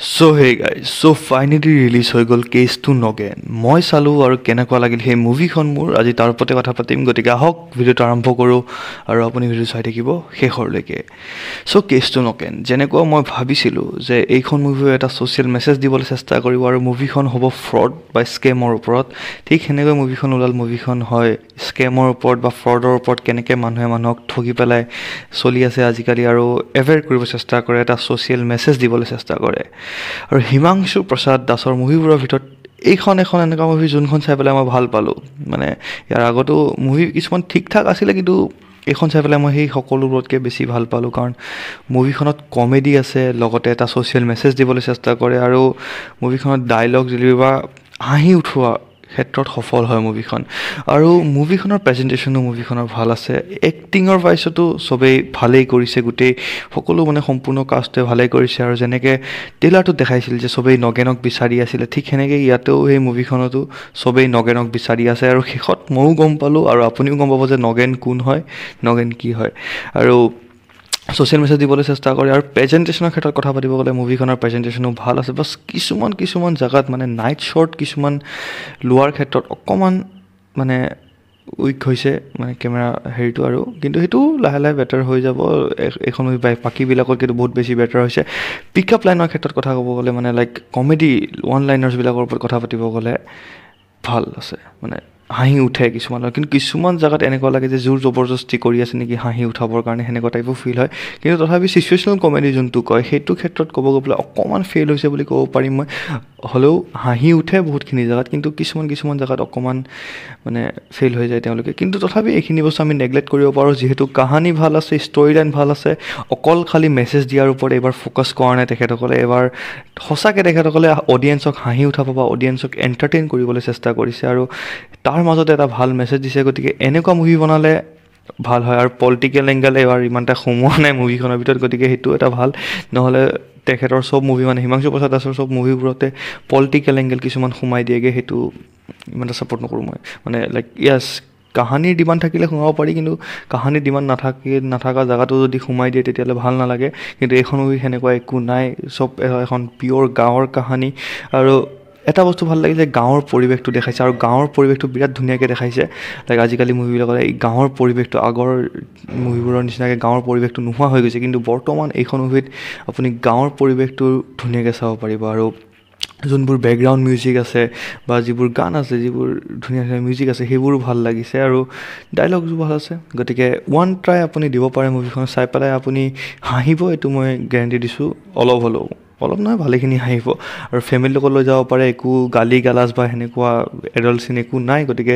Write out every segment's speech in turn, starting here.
So hey guys, so finally release হৈ গ'ল cash two Nagen. মই চালোঁ আৰু কেনেকুৱা লাগিল সেই মুভিখন মোৰ। আজি তাৰ ওপৰতে কথা পাতিম, গতিকে আহক ভিডিঅ'টো আৰম্ভ কৰোঁ আৰু আপুনি ভিডিঅ' চাই থাকিব শেষৰলৈকে। চ' কেছ টু নগেন, যেনেকুৱা মই ভাবিছিলোঁ যে এইখন মুভিও এটা ছ'চিয়েল মেছেজ দিবলৈ চেষ্টা কৰিব আৰু মুভিখন হ'ব ফ্ৰড বা স্কেমৰ ওপৰত, ঠিক সেনেকৈ মুভিখন ওলাল। মুভিখন হয় স্কেমৰ ওপৰত বা ফ্ৰডৰ ওপৰত, কেনেকৈ মানুহে মানুহক ঠগি পেলাই চলি আছে আজিকালি আৰু এভইড কৰিব চেষ্টা কৰে, এটা ছ'চিয়েল মেছেজ দিবলৈ চেষ্টা কৰে। আৰু হিমাংশু প্ৰসাদ দাসৰ মুভিবোৰৰ ভিতৰত এইখন এখন এনেকুৱা মুভি যোনখন চাই পেলাই মই ভাল পালোঁ। মানে ইয়াৰ আগতো মুভি কিছুমান ঠিক ঠাক আছিলে, কিন্তু এইখন চাই পেলাই মই সেই সকলোবোৰতকৈ বেছি ভাল পালোঁ, কাৰণ মুভিখনত কমেডি আছে, লগতে এটা ছ'চিয়েল মেছেজ দিবলৈ চেষ্টা কৰে আৰু মুভিখনত ডাইলগ ডেলিভাৰী বা হাঁহি উঠোৱা ক্ষেত্ৰত সফল হয় মুভিখন। আৰু মুভিখনৰ প্ৰেজেণ্টেশ্যনো মুভিখনৰ ভাল আছে, এক্টিঙৰ ভাইচতো চবেই ভালেই কৰিছে, গোটেই সকলো মানে সম্পূৰ্ণ কাষ্টে ভালেই কৰিছে। আৰু যেনেকৈ ট্ৰেইলাৰটোত দেখাইছিল যে চবেই নগেনক বিচাৰি আছিলে, ঠিক সেনেকৈ ইয়াতেও সেই মুভিখনতো চবেই নগেনক বিচাৰি আছে। আৰু শেষত ময়ো গম পালোঁ আৰু আপুনিও গম পাব যে নগেন কোন হয়, নগেন কি হয়। আৰু ছ'চিয়েল মেছেজ দিবলৈ চেষ্টা কৰে। আৰু প্ৰেজেণ্টেশ্যনৰ ক্ষেত্ৰত কথা পাতিব গ'লে মুভিখনৰ প্ৰেজেণ্টেশ্যনো ভাল আছে, বাছ কিছুমান জেগাত মানে নাইট শ্বট কিছুমান লোৱাৰ ক্ষেত্ৰত অকণমান মানে উইক হৈছে, মানে কেমেৰা হেৰিটো আৰু, কিন্তু সেইটো লাহে লাহে বেটাৰ হৈ যাব এইখন মুভি বাকীবিলাকত, কিন্তু বহুত বেছি বেটাৰ হৈছে। পিক আপ লাইনৰ ক্ষেত্ৰত কথা ক'ব গ'লে মানে লাইক কমেডি ওৱান লাইনাৰ্ছবিলাকৰ ওপৰত কথা পাতিব গ'লে ভাল আছে, মানে হাঁহি উঠে কিছুমানৰ, কিন্তু কিছুমান জেগাত এনেকুৱা লাগে যে জোৰ জবৰদস্তি কৰি আছে নেকি হাঁহি উঠাবৰ কাৰণে, সেনেকুৱা টাইপো ফিল হয়। কিন্তু তথাপি চিচুৱেশ্যনেল কমেডি যোনটো কয়, সেইটো ক্ষেত্ৰত ক'ব গ'লে অকণমান ফেইল হৈছে বুলি ক'ব পাৰিম মই। হ'লেও হাঁহি উঠে বহুতখিনি জেগাত, কিন্তু কিছুমান জেগাত অকণমান মানে ফেইল হৈ যায় তেওঁলোকে। কিন্তু তথাপি এইখিনি বস্তু আমি নেগলেক্ট কৰিব পাৰোঁ, যিহেতু কাহানী ভাল আছে, ষ্টৰি লাইন ভাল আছে। অকল খালী মেছেজ দিয়াৰ ওপৰত এইবাৰ ফ'কাছ কৰা নাই তেখেতসকলে। এইবাৰ সঁচাকৈ তেখেতসকলে অডিয়েঞ্চক হাঁহি উঠাব বা অডিয়েঞ্চক এণ্টাৰটেইন কৰিবলৈ চেষ্টা কৰিছে আৰু তাৰ মাজতে এটা ভাল মেছেজ দিছে। গতিকে এনেকুৱা মুভি বনালে ভাল হয়। আৰু পলিটিকেল এংগল এইবাৰ ইমান এটা সোমোৱা নাই মুভিখনৰ ভিতৰত, গতিকে সেইটো এটা ভাল। নহ'লে তেখেতৰ চব মুভি মানে হিমাংশু প্ৰসাদ দাসৰ চব মুভিবোৰতে পলিটিকেল এংগল কিছুমান সোমাই দিয়েগৈ, সেইটো ইমান এটা ছাপোৰ্ট নকৰোঁ মই। মানে লাইক য়েছ, কাহানীৰ ডিমাণ্ড থাকিলে সোমাব পাৰি, কিন্তু কাহানীৰ ডিমাণ্ড নাথাকা জেগাটো যদি সোমাই দিয়ে তেতিয়াহ'লে ভাল নালাগে। কিন্তু এইখন মুভি সেনেকুৱা একো নাই, চব এখন পিয়'ৰ গাঁৱৰ কাহানী। আৰু এটা বস্তু ভাল লাগিল যে গাঁৱৰ পৰিৱেশটো দেখাইছে, আৰু গাঁৱৰ পৰিৱেশটো বিৰাট ধুনীয়াকৈ দেখাইছে। লাইক আজিকালি মুভিবিলাকত এই গাঁৱৰ পৰিৱেশটো আগৰ মুভিবোৰৰ নিচিনাকৈ গাঁৱৰ পৰিৱেশটো নোহোৱা হৈ গৈছে, কিন্তু বৰ্তমান এইখন মুভিত আপুনি গাঁৱৰ পৰিৱেশটো ধুনীয়াকৈ চাব পাৰিব। আৰু যোনবোৰ বেকগ্ৰাউণ্ড মিউজিক আছে বা যিবোৰ গান আছে, যিবোৰ ধুনীয়া মিউজিক আছে, সেইবোৰো ভাল লাগিছে আৰু ডাইলগছো ভাল আছে। গতিকে ওৱান ট্ৰাই আপুনি দিব পাৰে মুভিখন, চাই পেলাই আপুনি হাঁহিব, এইটো মই গেৰেণ্টি দিছোঁ। অলপ নহয়, ভালেখিনি হাঁহিব। আৰু ফেমিলিৰ লগত লৈ যাব পাৰে, একো গালি গালাজ বা সেনেকুৱা এডাল্ট চিন একো নাই। গতিকে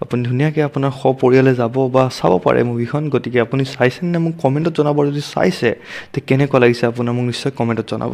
আপুনি ধুনীয়াকৈ আপোনাৰ সপৰিয়ালে যাব বা চাব পাৰে মুভিখন। গতিকে আপুনি চাইছেনে মোক কমেণ্টত জনাব, যদি চাইছে তে কেনেকুৱা লাগিছে আপোনাৰ মোক নিশ্চয় কমেণ্টত জনাব।